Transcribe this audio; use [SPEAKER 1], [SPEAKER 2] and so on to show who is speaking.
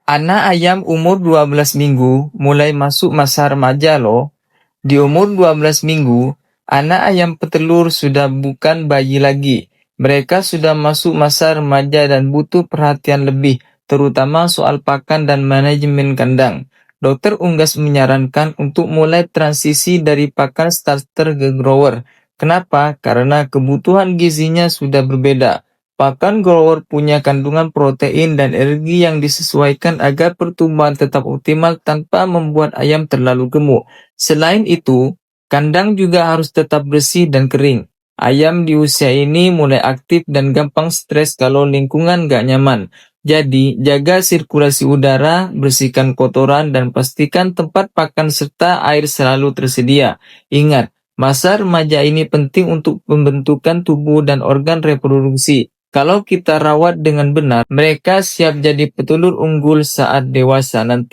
[SPEAKER 1] Anak ayam umur 12 minggu mulai masuk masa remaja loh. Di umur 12 minggu, anak ayam petelur sudah bukan bayi lagi. Mereka sudah masuk masa remaja dan butuh perhatian lebih, terutama soal pakan dan manajemen kandang. Dokter Unggas menyarankan untuk mulai transisi dari pakan starter ke grower. Kenapa? Karena kebutuhan gizinya sudah berbeda. Pakan grower punya kandungan protein dan energi yang disesuaikan agar pertumbuhan tetap optimal tanpa membuat ayam terlalu gemuk. Selain itu, kandang juga harus tetap bersih dan kering. Ayam di usia ini mulai aktif dan gampang stres kalau lingkungan gak nyaman. Jadi, jaga sirkulasi udara, bersihkan kotoran, dan pastikan tempat pakan serta air selalu tersedia. Ingat, masa remaja ini penting untuk pembentukan tubuh dan organ reproduksi. Kalau kita rawat dengan benar, mereka siap jadi petelur unggul saat dewasa nanti.